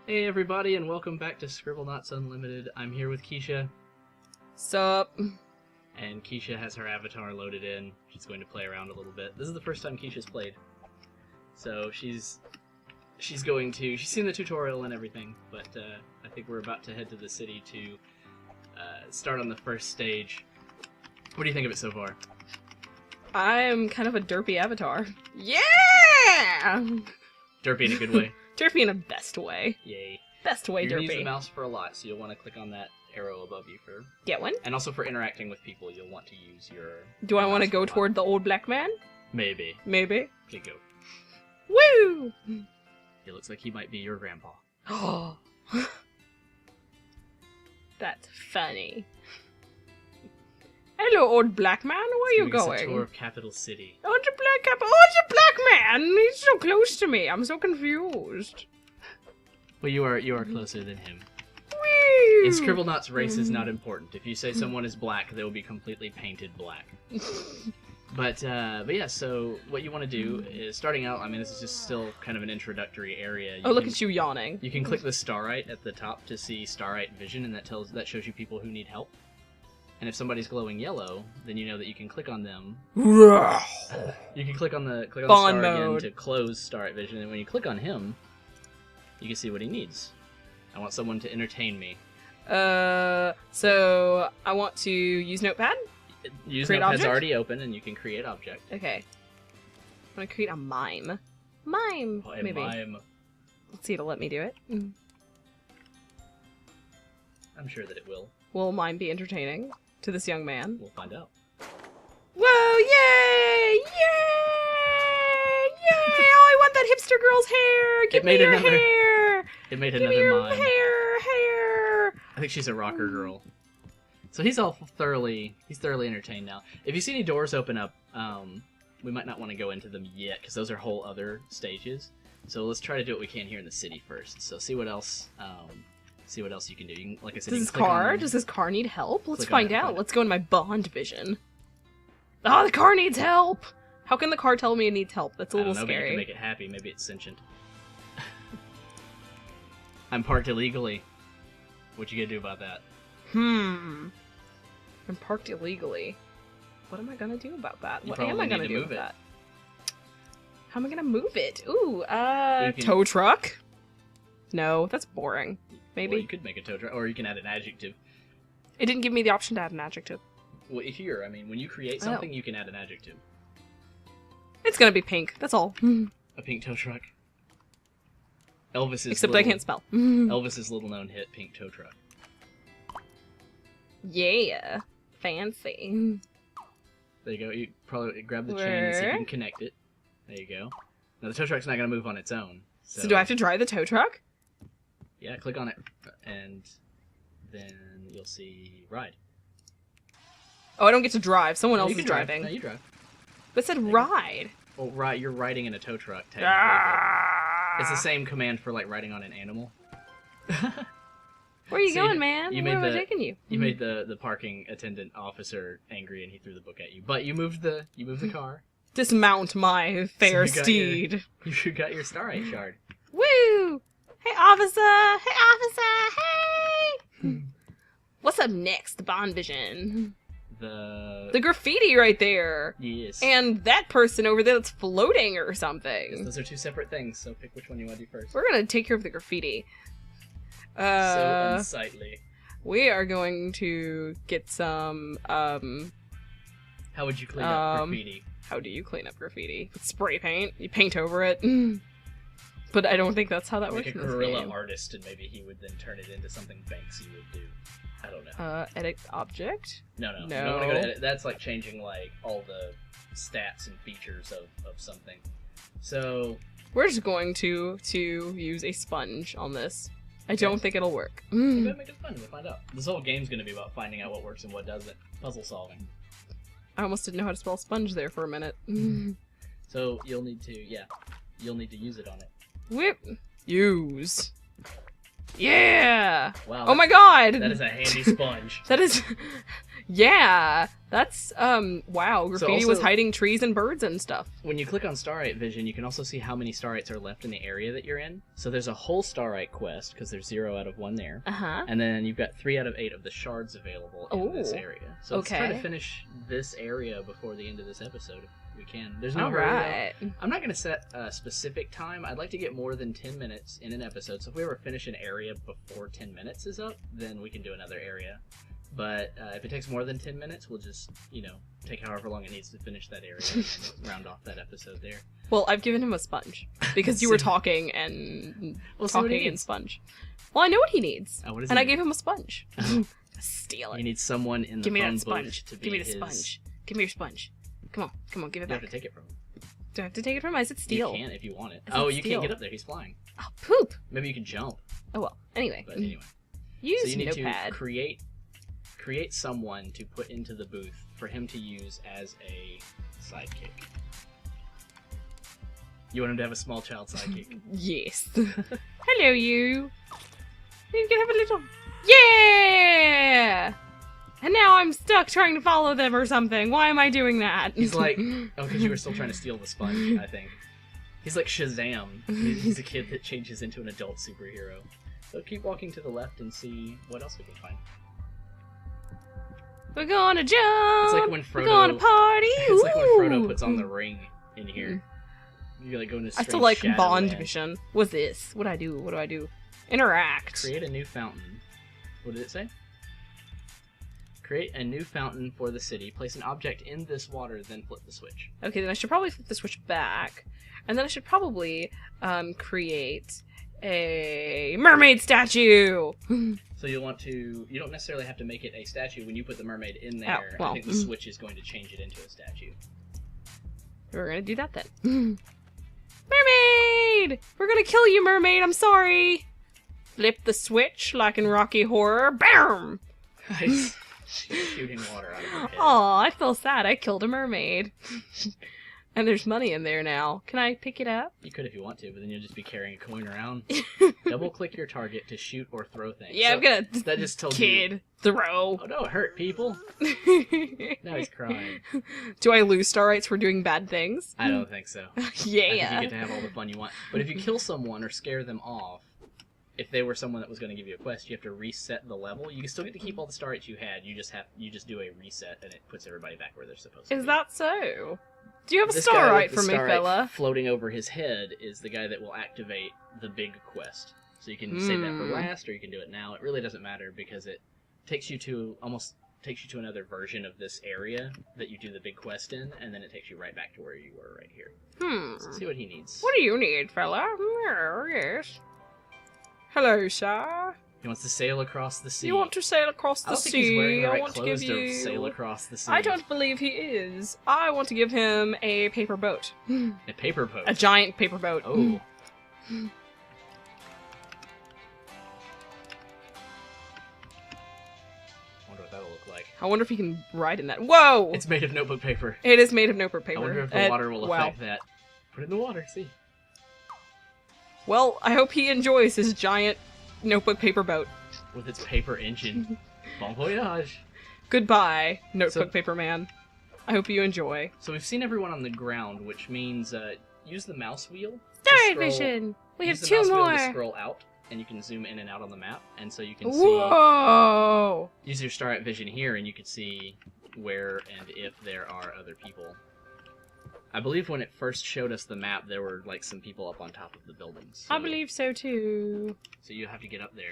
Hey everybody, and welcome back to Scribblenauts Unlimited. I'm here with Kisha. Sup? And Kisha has her avatar loaded in. She's going to play around a little bit. This is the first time Kisha's played. So she's seen the tutorial and everything, but I think we're about to head to the city to start on the first stage. What do you think of it so far? I'm kind of a derpy avatar. Yeah! Derpy in a good way. Derpy in a best way. Yay. Best way You're derpy. gonna use the mouse for a lot, so you'll want to click on that arrow above you for... Get one? And also for interacting with people, you'll want to use your... Do I want to mouse go for a lot. toward the old black man? Maybe. Maybe. Okay, go. Woo! It looks like he might be your grandpa. Oh. That's funny. Hello, old black man. Where are you Giving us a going? tour of Capital City. Oh, it's a black man! He's so close to me. I'm so confused. Well, you are closer than him. Woo! In Scribblenauts, race is not important. If you say someone is black, they will be completely painted black. But yeah, so what you want to do is, starting out, I mean, this is just still kind of an introductory area. Look at you yawning. You can click the starite at the top to see starite vision, and that shows you people who need help. And if somebody's glowing yellow, then you know that you can click on them. You can click on the Bond star mode. again to close starite vision, and when you click on him, you can see what he needs. I want someone to entertain me. So I want to use Notepad? Use Create Notepad's object? already open, and you can create object. Okay. I'm gonna create a mime. Mime! Oh, a Maybe. mime. Let's see, it'll let me do it. I'm sure that it will. Will mime be entertaining to this young man? We'll find out. Whoa, yay! Yay! Yay! Oh, I want that hipster girl's hair! Give me your hair! It made Give me another your mime. hair! I think she's a rocker girl. So he's thoroughly entertained now. If you see any doors open up, we might not want to go into them yet because those are whole other stages. So let's try to do what we can here in the city first. So see what else you can do. You can, like I said, Does you this can click car? on- Does this car need help? Let's Click on find it, out. find it. Let's go in my Bond vision. Oh, the car needs help! How can the car tell me it needs help? That's a I little don't know, maybe you scary. can make it happy. Maybe it's sentient. I'm parked illegally. What you gonna do about that? I'm parked illegally. What am I gonna do about that? You What am probably I gonna need to do move with it. that? How am I gonna move it? Ooh, You can- tow truck? No, that's boring. Maybe. Well, you could make a tow truck, or you can add an adjective. It didn't give me the option to add an adjective. Well, here, I mean, when you create Oh. something, you can add an adjective. It's gonna be pink, that's all. A pink tow truck. Elvis's Except little, I can't spell. Elvis's little-known hit, Pink Tow Truck. Yeah. Fancy. There you go. You probably grab the chain so you Where? can connect it. There you go. Now the tow truck's not going to move on its own. So do I have to drive the tow truck? Yeah, click on it, and then you'll see ride. Oh, I don't get to drive. Someone No, else you is can drive. driving. No, you drive. But it said you go. ride. Well, right, you're riding in a tow truck, technically. Ah. But it's the same command for, like, riding on an animal. Where are you See, going, man? you Where made am I the- taking you? You made the parking attendant officer angry, and he threw the book at you. But you moved the car. Dismount my fair you got steed. You got your starite shard. Woo! Hey, officer! Hey, officer! Hey! What's up next? The Bond vision. The graffiti right there. Yes. And that person over there that's floating or something. Those are two separate things, so pick which one you want to do first. We're gonna take care of the graffiti. So unsightly. We are going to get some, How would you clean up graffiti? how do you clean up graffiti? With spray paint. You paint over it. But I don't think that's how that Make works a in this guerrilla game. artist, and maybe he would then turn it into something Banksy would do. I don't know. Edit object? No. You no. don't want to go to edit. That's like changing like all the stats and features of something. So We're just going to use a sponge on this. I don't think it'll work. you gotta make it fun. We'll find out. This whole game's gonna be about finding out what works and what doesn't. Puzzle solving. I almost didn't know how to spell sponge there for a minute. So you'll need to use it on it. Whip. Use. Yeah! Wow. Oh my god! That is a handy sponge. That is... Yeah, that's, wow, Graffiti So was hiding trees and birds and stuff. When you click on Starlight Vision, you can also see how many Starlights are left in the area that you're in. So there's a whole Starlight quest, because there's 0 out of 1 there. Uh-huh. And then you've got 3 out of 8 of the shards available in this area. So let's try to finish this area before the end of this episode, if we can. There's no hurry, though. I'm not going to set a specific time. I'd like to get more than 10 minutes in an episode. So if we ever finish an area before 10 minutes is up, then we can do another area. But if it takes more than 10 minutes, we'll just, take however long it needs to finish that area and round off that episode there. Well, I've given him a sponge because you were talking and talking and sponge. Well, I know what he needs. Oh, what is and he I gave him a sponge. Steal it. He needs someone in the Give me phone that sponge. booth to be Give me the sponge. Give me your sponge. Come on, give it back. You have to take it from him. Do I have to take it from him? I said steal. You can if you want it. Oh, you can't get up there. He's flying. Oh, poop. Maybe you can jump. Oh, well. Anyway. But anyway. Use so you need Notepad. to create someone to put into the booth for him to use as a sidekick. You want him to have a small child sidekick? Yes. Hello, you. You can have a little... Yeah! And now I'm stuck trying to follow them or something. Why am I doing that? He's like... Oh, because you were still trying to steal the sponge, I think. He's like Shazam. He's a kid that changes into an adult superhero. So keep walking to the left and see what else we can find. We're gonna jump! It's like when Frodo... We're gonna party! It's like when Frodo puts on the ring in here. You like go into I still like Bond mission. What's this? What do I do? What do I do? Interact. Create a new fountain. What did it say? Create a new fountain for the city. Place an object in this water, then flip the switch. Okay, then I should probably flip the switch back. And then I should probably create a mermaid statue! So you don't necessarily have to make it a statue. When you put the mermaid in there, well, I think the switch is going to change it into a statue. We're gonna do that then. Mermaid! We're gonna kill you, mermaid, I'm sorry! Flip the switch like in Rocky Horror. BAM! Nice. Shooting water out of her head. Aw, I feel sad. I killed a mermaid. And there's money in there now. Can I pick it up? You could if you want to, but then you'll just be carrying a coin around. Double-click your target to shoot or throw things. Yeah, I'm gonna... That just told you... throw. Oh no, it hurt people. Now he's crying. Do I lose star rights for doing bad things? I don't think so. Yeah. I think you get to have all the fun you want. But if you kill someone or scare them off, if they were someone that was going to give you a quest, you have to reset the level. You can still get to keep all the star rights you had. You just do a reset and it puts everybody back where they're supposed to be. Is that so? Do you have a star right for me, fella? Floating over his head is the guy that will activate the big quest. So you can save that for last, or you can do it now. It really doesn't matter because it takes you to another version of this area that you do the big quest in, and then it takes you right back to where you were right here. So let's see what he needs. What do you need, fella? Yes. Hello, sir. He wants to sail across the sea. You want to sail across the sea? Think he's wearing the right I want to give you. To sail across the sea. I don't believe he is. I want to give him a paper boat. A paper boat. A giant paper boat. Oh. Wonder what that'll look like. I wonder if he can ride in that. Whoa! It's made of notebook paper. It is made of notebook paper. I wonder if the water will affect that. Put it in the water. See. Well, I hope he enjoys his giant notebook paper boat. With its paper engine. Bon voyage. Goodbye, notebook paper man. I hope you enjoy. So we've seen everyone on the ground, which means use the mouse wheel. Starry vision! We have 2 more! Use the mouse wheel to scroll out, and you can zoom in and out on the map, and so you can see... Whoa! Use your Starlight Vision here, and you can see where and if there are other people. I believe when it first showed us the map, there were, like, some people up on top of the buildings. So... I believe so, too. So you have to get up there.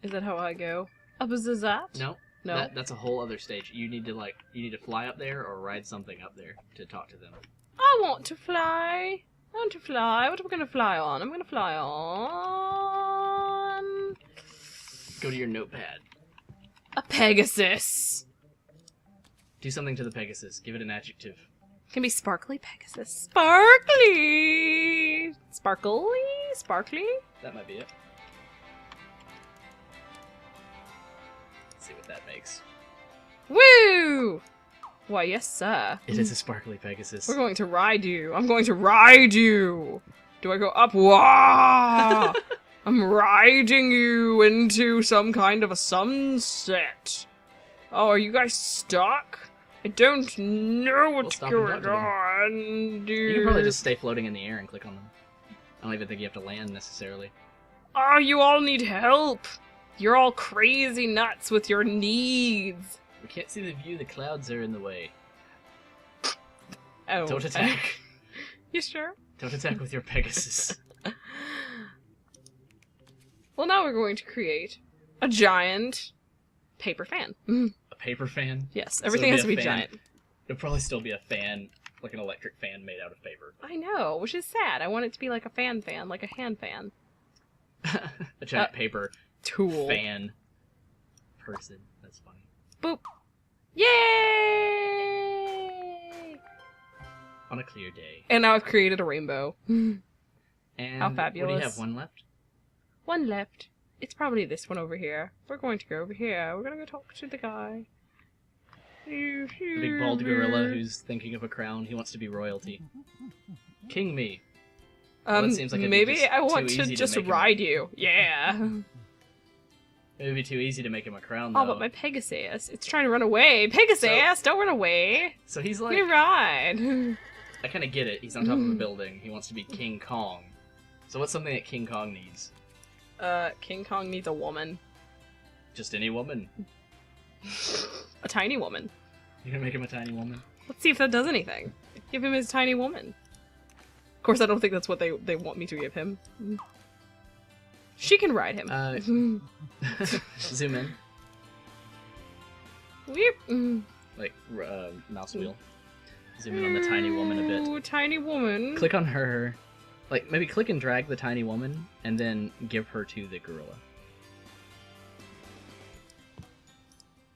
Is that how I go? Up as is that? No. No. That's a whole other stage. You need to fly up there or ride something up there to talk to them. I want to fly. I want to fly. What am I going to fly on? I'm going to fly on... Go to your notepad. A Pegasus. Do something to the Pegasus. Give it an adjective. Can be sparkly Pegasus. Sparkly! Sparkly? Sparkly? That might be it. Let's see what that makes. Woo! Why, yes, sir. It is a sparkly Pegasus. We're going to ride you. I'm going to ride you. Do I go up? Wah! I'm riding you into some kind of a sunset. Oh, are you guys stuck? I don't know what's stop and going talk on, dude. You can probably just stay floating in the air and click on them. I don't even think you have to land necessarily. Oh, you all need help. You're all crazy nuts with your needs. We can't see the view. The clouds are in the way. Oh. Don't attack. You sure? Don't attack with your Pegasus. Well, now we're going to create a giant paper fan. A paper fan? Yes, everything has to be giant. It'll probably still be a fan, like an electric fan made out of paper. I know, which is sad. I want it to be like a fan, like a hand fan. A giant paper tool fan person. That's funny. Boop. Yay! On a clear day. And now I've created a rainbow. And how fabulous. What do you have? One left? One left. It's probably this one over here. We're going to go over here. We're going to go talk to the guy. The big bald gorilla who's thinking of a crown. He wants to be royalty. King me. Well, that seems like maybe I want to just ride you. Yeah. It would be too easy to make him a crown, though. Oh, but my Pegasus. It's trying to run away. Pegasus, don't run away. So he's like... Let me ride. I kind of get it. He's on top of a building. He wants to be King Kong. So what's something that King Kong needs? King Kong needs a woman. Just any woman? A tiny woman. You're gonna make him a tiny woman? Let's see if that does anything. Give him his tiny woman. Of course, I don't think that's what they want me to give him. She can ride him. Zoom in. Weep. Like, mouse wheel. Zoom in on the tiny woman a bit. Ooh, tiny woman. Click on her. Like, maybe click and drag the tiny woman, and then give her to the gorilla.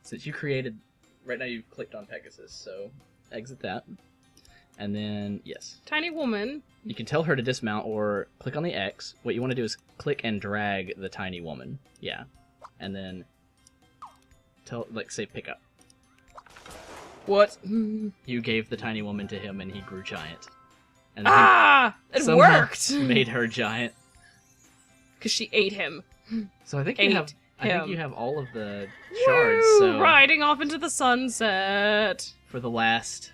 Since you created... Right now you've clicked on Pegasus, so exit that. And then, yes. Tiny woman. You can tell her to dismount or click on the X. What you want to do is click and drag the tiny woman. Yeah. And then say pick up. What? You gave the tiny woman to him and he grew giant. And it worked! Made her giant. Because she ate him. So I think you have all of the shards. So riding off into the sunset. For the last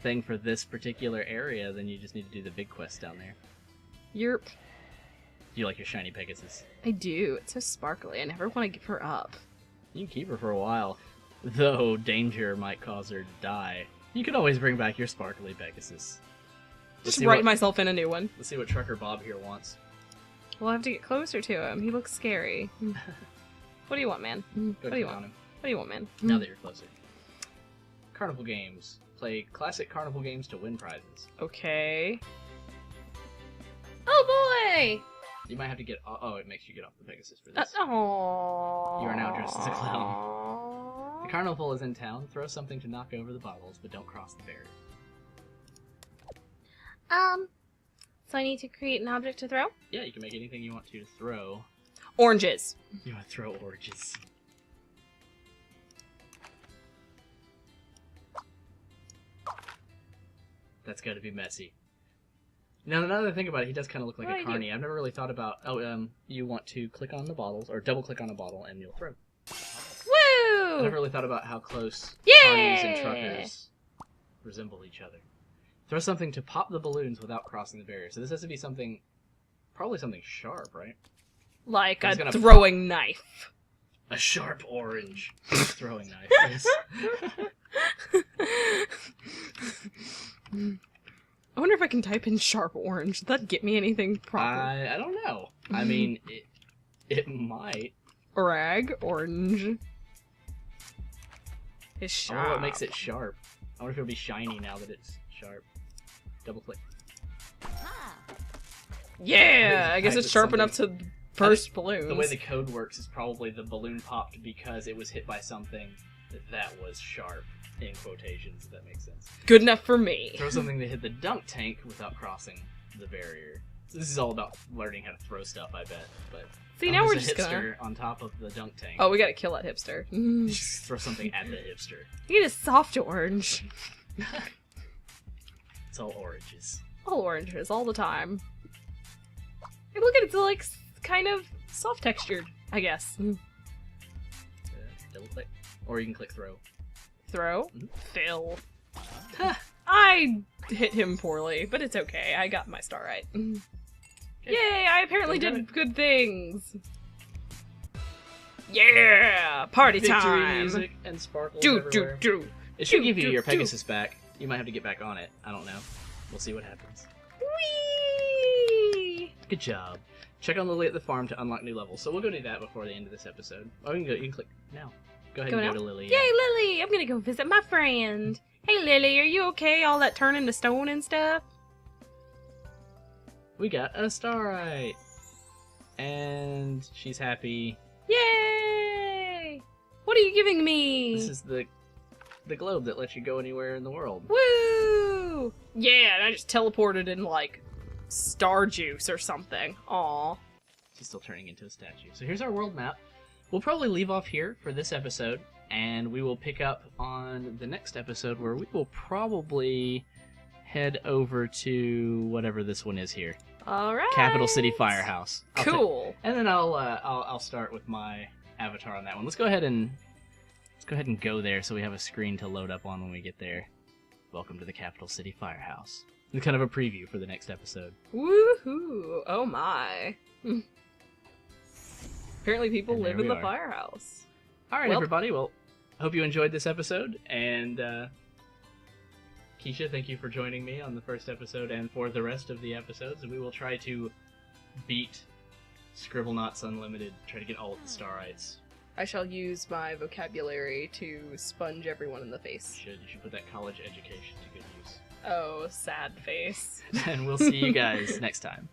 thing for this particular area, then you just need to do the big quest down there. Yerp. Do you like your shiny Pegasus? I do. It's so sparkly. I never want to give her up. You can keep her for a while, though danger might cause her to die. You could always bring back your sparkly Pegasus. Just write myself in a new one. Let's see what Trucker Bob here wants. We'll have to get closer to him. He looks scary. What do you want, man? What do you want? What do you want, man? Now that you're closer. Carnival games. Play classic carnival games to win prizes. Okay. Oh boy! You might have to get... Oh, it makes you get off the Pegasus for this. Aww. You are now dressed as a clown. The carnival is in town. Throw something to knock over the bottles, but don't cross the barrier. So I need to create an object to throw? Yeah, you can make anything you want to throw. Oranges. You want to throw oranges. That's gotta be messy. Now that I think about it, he does kind of look like a carny. I've never really thought about... Oh, you want to click on the bottles, or double-click on a bottle, and you'll throw. Woo! I've never really thought about how close carnies and truckers resemble each other. Throw something to pop the balloons without crossing the barrier. So this has to be something... Probably something sharp, right? Like a throwing knife. A sharp orange throwing knife. Yes. I wonder if I can type in sharp orange. Would that get me anything proper? I don't know. I mean, it might. Rag orange. It's sharp. I wonder what makes it sharp. I wonder if it'll be shiny now that it's sharp. Double click. Yeah! I guess it's sharp enough to burst balloons. The way the code works is probably the balloon popped because it was hit by something that was sharp. In quotations, if that makes sense. Good enough for me. Throw something that hit the dunk tank without crossing the barrier. So this is all about learning how to throw stuff, I bet. But see, now we're just hipster gonna... on top of the dunk tank. Oh, we gotta kill that hipster. Just throw something at the hipster. You need a soft orange. It's all oranges. All oranges, all the time. Hey, look at it, it's like kind of soft textured, I guess. Double click. Or you can click throw. Throw? Mm-hmm. Phil. I hit him poorly, but it's okay. I got my star right. Okay. Yay! I apparently did good things. Yeah! Party Victory time! Music and sparkles everywhere. It should give you your Pegasus back. You might have to get back on it. I don't know. We'll see what happens. Whee! Good job. Check on Lily at the farm to unlock new levels. So we'll go do that before the end of this episode. Oh, you can click now. Go ahead and go to Lily. Yay, Lily! I'm gonna go visit my friend. Hey, Lily, are you okay? All that turning to stone and stuff? We got a starite. And she's happy. Yay! What are you giving me? This is the globe that lets you go anywhere in the world. Woo! Yeah, and I just teleported in, like, star juice or something. Aw. She's still turning into a statue. So here's our world map. We'll probably leave off here for this episode, and we will pick up on the next episode where we will probably head over to whatever this one is here. All right. Capital City Firehouse. Cool. And then I'll start with my avatar on that one. Let's go ahead and go there so we have a screen to load up on when we get there. Welcome to the Capital City Firehouse. It's kind of a preview for the next episode. Woohoo! Oh my. Apparently people live in the firehouse. Alright, everybody. Well, I hope you enjoyed this episode. And, Kisha, thank you for joining me on the first episode and for the rest of the episodes. And we will try to beat Scribblenauts Unlimited. Try to get all of the starites. I shall use my vocabulary to sponge everyone in the face. You should put that college education to good use. Oh, sad face. And we'll see you guys next time.